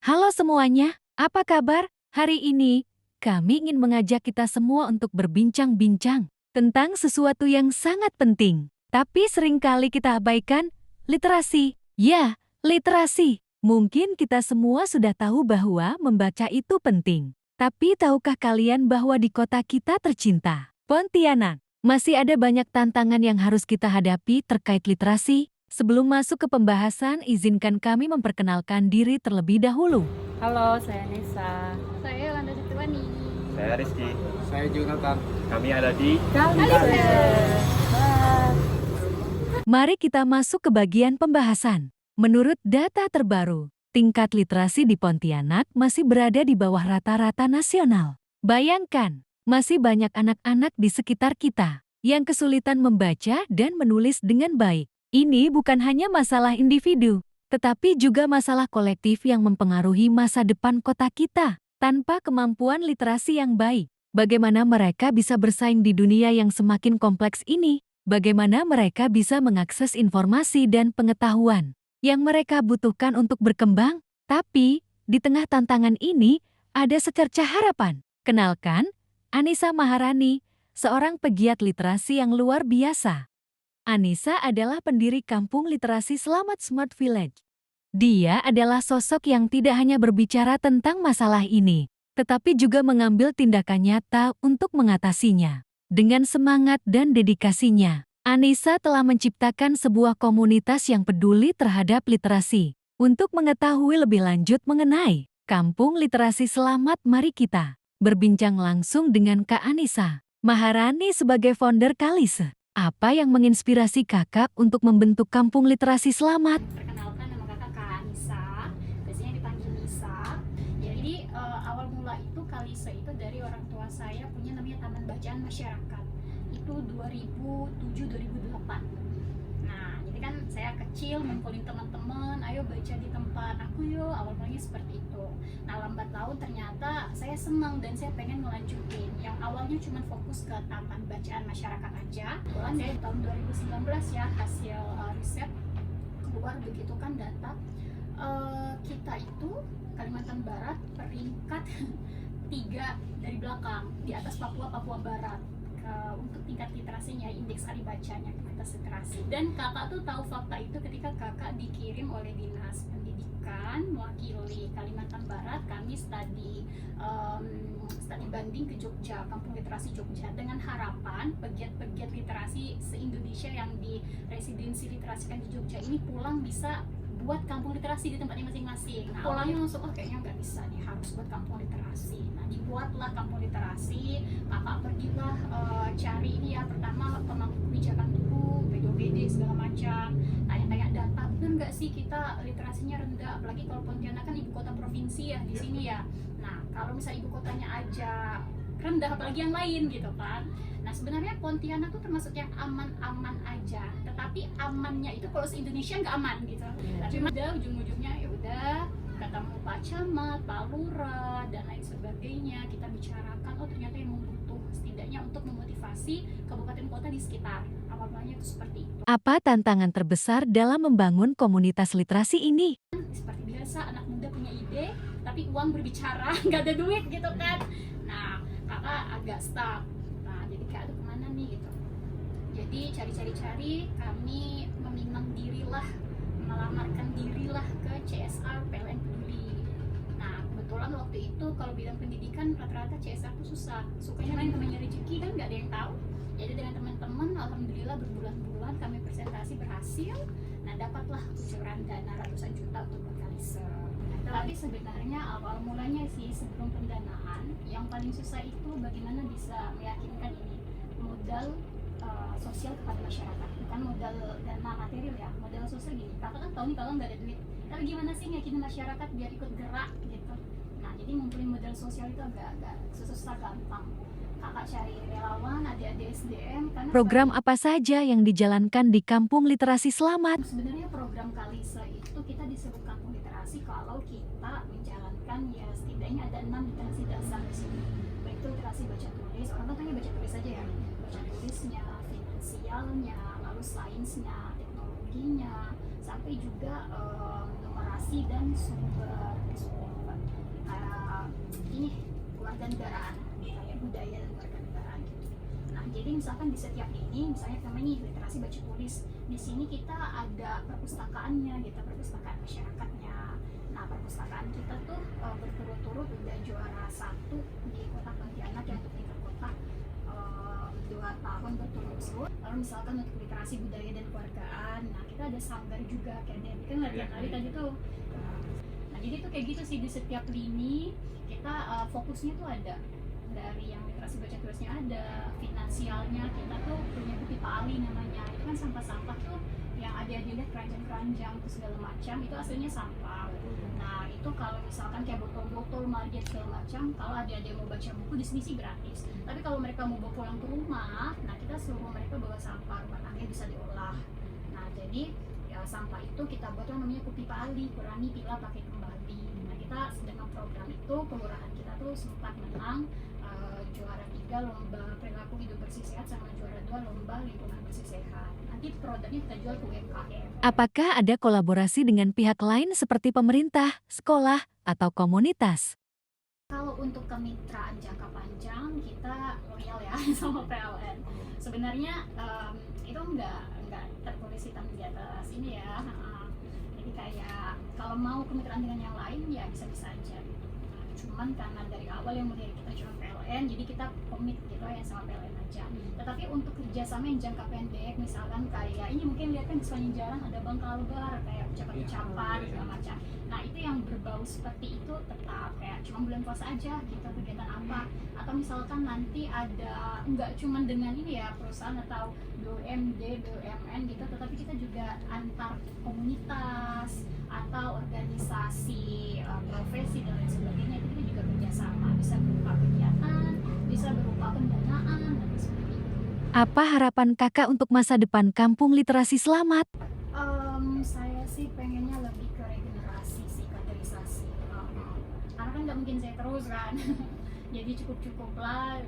Halo semuanya, apa kabar? Hari ini, kami ingin mengajak kita semua untuk berbincang-bincang tentang sesuatu yang sangat penting. Tapi seringkali kita abaikan, literasi. Ya, literasi. Mungkin kita semua sudah tahu bahwa membaca itu penting. Tapi tahukah kalian bahwa di kota kita tercinta, Pontianak, masih ada banyak tantangan yang harus kita hadapi terkait literasi? Sebelum masuk ke pembahasan, izinkan kami memperkenalkan diri terlebih dahulu. Halo, saya Nisa. Saya Yolanda Situani. Saya Rizky. Saya Jonathan. Kami ada di Mari kita masuk ke bagian pembahasan. Menurut data terbaru, tingkat literasi di Pontianak masih berada di bawah rata-rata nasional. Bayangkan, masih banyak anak-anak di sekitar kita yang kesulitan membaca dan menulis dengan baik. Ini bukan hanya masalah individu, tetapi juga masalah kolektif yang mempengaruhi masa depan kota kita. Tanpa kemampuan literasi yang baik, bagaimana mereka bisa bersaing di dunia yang semakin kompleks ini? Bagaimana mereka bisa mengakses informasi dan pengetahuan yang mereka butuhkan untuk berkembang? Tapi, di tengah tantangan ini, ada secercah harapan. Kenalkan, Anissa Maharani, seorang pegiat literasi yang luar biasa. Anissa adalah pendiri Kampung Literasi Selamat Smart Village. Dia adalah sosok yang tidak hanya berbicara tentang masalah ini, tetapi juga mengambil tindakan nyata untuk mengatasinya. Dengan semangat dan dedikasinya, Anissa telah menciptakan sebuah komunitas yang peduli terhadap literasi. Untuk mengetahui lebih lanjut mengenai Kampung Literasi Selamat, mari kita berbincang langsung dengan Kak Anissa Maharani sebagai founder Kalise. Apa yang menginspirasi kakak untuk membentuk Kampung Literasi Selamat? Perkenalkan, nama kakak Kak Anissa, biasanya dipanggil Nisa. Jadi awal mula itu Kalise itu dari orang tua saya punya namanya Taman Bacaan Masyarakat. Itu 2007-2008. Nah, jadi kan saya kecil ngumpulin teman-teman, ayo baca di tempat aku yuk, awal mulanya seperti itu. Nah, lambat laun ternyata saya senang dan saya pengen ngelanjutin. Yang awalnya cuma fokus ke Taman Bacaan Masyarakat aja. Kebetulan saya tahun 2019 ya, hasil riset keluar begitu kan data. Kita itu Kalimantan Barat peringkat 3 dari belakang, di atas Papua Barat. Untuk tingkat literasinya, indeks hari bacanya, kualitas literasi. Dan kakak tuh tahu fakta itu ketika kakak dikirim oleh Dinas Pendidikan mewakili Kalimantan Barat, kami studi banding ke Jogja, Kampung Literasi Jogja, dengan harapan pegiat-pegiat literasi se-Indonesia yang di residensi literasi kan di Jogja ini pulang bisa buat kampung literasi di tempatnya masing-masing. Nah, pulangnya langsung, kayaknya nggak bisa nih, harus buat kampung literasi. Nah, dibuatlah kampung literasi. Kakak pergilah cari ini ya, pertama pemangku kebijakan dulu, PDOBD segala macam, tanya-tanya data, benar nggak sih kita literasinya rendah, apalagi kalau Pontianak kan ibu kota provinsi ya di sini ya. Nah, kalau misalnya ibu kotanya aja rendah, apalagi yang lain gitu kan. Nah, sebenarnya Pontianak tuh termasuk yang aman-aman aja, tetapi amannya itu kalau se-Indonesia nggak aman gitu. Tapi udah ujung-ujungnya ya udah ketemu Pak Camat, Pak Lurah dan lain sebagainya, kita bicarakan, ternyata yang butuh setidaknya untuk memotivasi kabupaten kota di sekitar. Awalnya itu seperti itu. Apa tantangan terbesar dalam membangun komunitas literasi ini? Seperti biasa, anak muda punya ide, tapi uang berbicara, nggak ada duit gitu kan. Nah, kakak agak stuck. Nah, jadi kayak aduh kemana nih gitu. Jadi cari-cari, kami meminang dirilah, melamarkan dirilah ke CSR PLN Peduli. Nah, kebetulan waktu itu kalau bidang pendidikan rata-rata CSR tuh susah. Sukanya main namanya rezeki kan nggak ada yang tahu. Jadi dengan teman-teman, alhamdulillah berbulan-bulan kami presentasi berhasil. Nah, dapatlah kucuran dana ratusan juta untuk Kalise. Tapi sebenarnya awal mulanya sih sebelum pendanaan, yang paling susah itu bagaimana bisa meyakinkan ini modal sosial kepada masyarakat, bukan modal dana material ya, modal sosial gini. Kakak kan tahu nih kalau nggak ada duit, tapi gimana sih ngeyakinin masyarakat biar ikut gerak gitu. Nah, jadi ngumpulin modal sosial itu agak susah gampang. Kakak cari relawan, adik-adik SDM. Program apa saja yang dijalankan di Kampung Literasi Selamat? Sebenarnya program Kalise itu kita disebut Kampung Literasi kalau kita menjalankan ya setidaknya ada 6 literasi dasar di sini. Baik itu literasi baca tulis, orang kan tanya baca tulis aja ya. Baca tulisnya, finansialnya, lalu sainsnya, teknologinya, sampai juga numerasi dan sumber SDM. kewarganegaraan, kayak budaya dan kewarganegaraan gitu. Nah, jadi misalkan di setiap ini, misalnya namanya nih literasi baca tulis, di sini kita ada perpustakaannya gitu, perpustakaan masyarakatnya. Nah, perpustakaan kita tuh berturut-turut udah juara 1 di kota Pontianak yang untuk tingkat kota 2 tahun berturut-turut. Lalu misalkan untuk literasi budaya dan keluargaan, nah kita ada sanggar juga kayak Debbie kan latihan tadi tuh. Nah, jadi tuh kayak gitu sih, di setiap lini kita fokusnya tuh ada dari yang literasi baca tulisnya, ada finansialnya, kita tuh punya bukti pali namanya, itu kan sampah-sampah tuh yang ada dilihat keranjang-keranjang terus segala macam, itu aslinya sampah. Nah, itu kalau misalkan kayak botol-botol, margin segala macam, kalau ada yang mau baca buku di sini sih gratis. Tapi kalau mereka mau bawa pulang ke rumah, nah kita suruh mereka bawa sampah rumah tangga bisa diolah. Nah, jadi ya sampah itu kita buat yang namanya kopi pali, kurangi pilah pakai kembali. Nah, kita dengan program itu kelurahan kita tuh sempat menang juara 3 lomba perilaku hidup bersih sehat sama juara 2 lomba lingkungan bersih sehat. Nanti produknya kita jual ke UMKM. Apakah ada kolaborasi dengan pihak lain seperti pemerintah, sekolah, atau komunitas? Kalau untuk kemitraan jangka panjang kita loyal ya sama PLN. Sebenarnya itu nggak tertulis hitam di atas ini ya. Jadi kayak kalau mau kemitraan dengan yang lain ya bisa-bisa aja. Cuman karena dari awal yang melihat kita cuma PLN, jadi kita komit gitu ya sama PLN aja. Tetapi untuk kerjasama yang jangka pendek, misalkan kayak ini mungkin lihat kan di sepanjang jalan ada Bang Kalbar, kayak ucapan-ucapan segala macam. Nah, itu yang berbau seperti itu tetap kayak cuma bulan puasa aja kita kegiatan apa, atau misalkan nanti ada nggak cuma dengan ini ya perusahaan atau BUMD, BUMN gitu, tetapi kita juga antar komunitas atau organisasi profesi dan lain sebagainya, itu kita juga kerjasama, bisa berupa kegiatan, bisa berupa pendanaan dan sebagainya. Apa harapan kakak untuk masa depan Kampung Literasi Selamat? Saya sih pengennya lebih ke regenerasi sih, kaderisasi. Karena kan nggak mungkin saya terus kan. Jadi cukup lah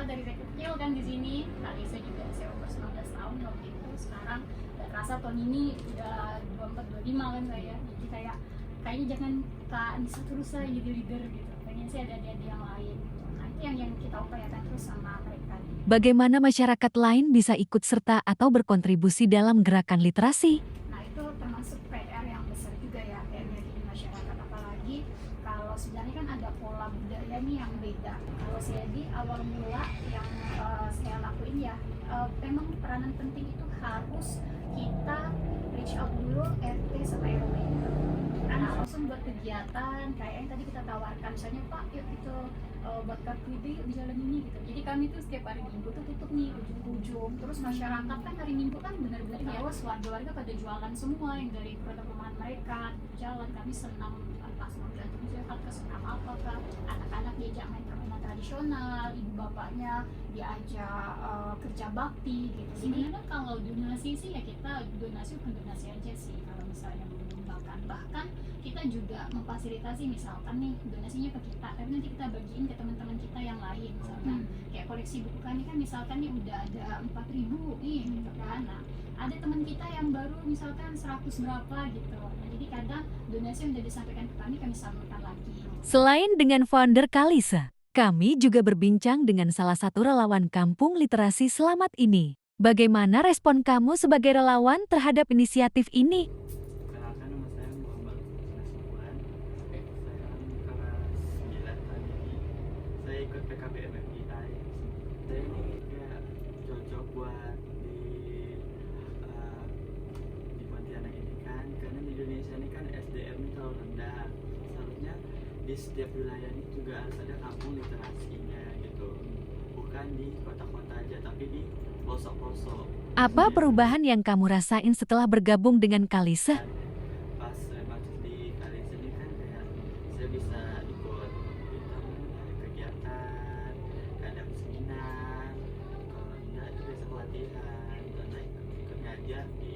dari kecil kan di sini. Kali saya juga saya umur 19 tahun waktu itu. Sekarang nggak terasa tahun ini udah 24-25 kan saya. Jadi kayaknya jangan Kak Anissa terus saya jadi leader gitu. Pengen sih ada adik yang lain gitu. Nah, itu yang kita upayakan terus sama mereka. Bagaimana masyarakat lain bisa ikut serta atau berkontribusi dalam gerakan literasi? Nah, itu termasuk PR yang besar juga ya, PR-nya di masyarakat, apalagi kalau sebenarnya kan ada pola budaya nih yang beda. Kalau saya di awal mula yang saya lakuin ya, memang peranan penting itu harus kita reach out dulu RT sama RW. Karena langsung buat kegiatan kayak yang tadi kita tawarkan, misalnya Pak yuk kita buat Car Free Day di jalan ini gitu. Jadi kami tuh setiap hari Minggu tuh tutup nih ujung-ujung. Terus masyarakat kan hari Minggu kan benar-benar chaos, warga-warga pada jualan semua yang dari produk rumahan mereka jalan. Kami senam pas mau jantung sehat, ke senam apa ke anak-anak diajak main permainan tradisional, ibu bapaknya diajak kerja bakti gitu. Sebenarnya kalau donasi sih ya kita donasi bukan donasi aja sih kalau misalnya menyumbangkan, bahkan kita juga memfasilitasi misalkan nih donasinya ke kita, tapi nanti kita bagiin ke teman-teman kita yang lain, misalkan kayak koleksi buku kami kan misalkan nih udah ada 4.000 nih gitu kan. Nah, ada teman kita yang baru misalkan 100 berapa gitu. Nah, jadi kadang donasi yang udah disampaikan ke kami salurkan lagi. Selain dengan founder Kalisa, kami juga berbincang dengan salah satu relawan Kampung Literasi Selamat ini. Bagaimana respon kamu sebagai relawan terhadap inisiatif ini? Perkenalkan, nama saya Muhammad Nasuhan. Saya kelas 9 tadi. Saya ikut PKBM MII. Saya ini kayak cocok buat di Pontianak ini kan, karena di Indonesia ini kan SDM-nya terlalu rendah. Seharusnya di setiap wilayah ini juga harus ada kampung literasinya gitu. Bukan di kota-kota aja, tapi di pelosok-pelosok. Apa perubahan yang kamu rasain setelah bergabung dengan Kalisa? Pas masuk di Kalisa ini kan kayak saya bisa ikut kegiatan, kadang seminar, kalau enggak itu biasa pelatihan, dan ikut ngajar di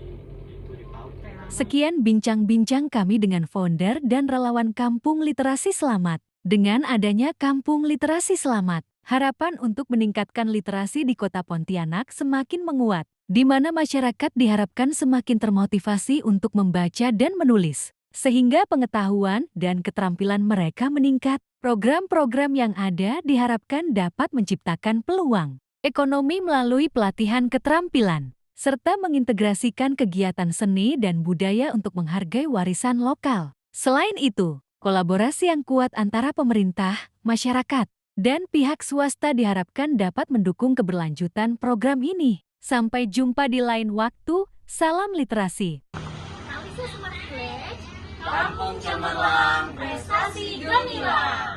PAUD. Sekian bincang-bincang kami dengan founder dan relawan Kampung Literasi Selamat. Dengan adanya Kampung Literasi Selamat, harapan untuk meningkatkan literasi di Kota Pontianak semakin menguat, di mana masyarakat diharapkan semakin termotivasi untuk membaca dan menulis. sehingga pengetahuan dan keterampilan mereka meningkat. Program-program yang ada diharapkan dapat menciptakan peluang ekonomi melalui pelatihan keterampilan, serta mengintegrasikan kegiatan seni dan budaya untuk menghargai warisan lokal. Selain itu, kolaborasi yang kuat antara pemerintah, masyarakat, dan pihak swasta diharapkan dapat mendukung keberlanjutan program ini. Sampai jumpa di lain waktu, salam literasi. Kampung Cemerlang, prestasi gemilang.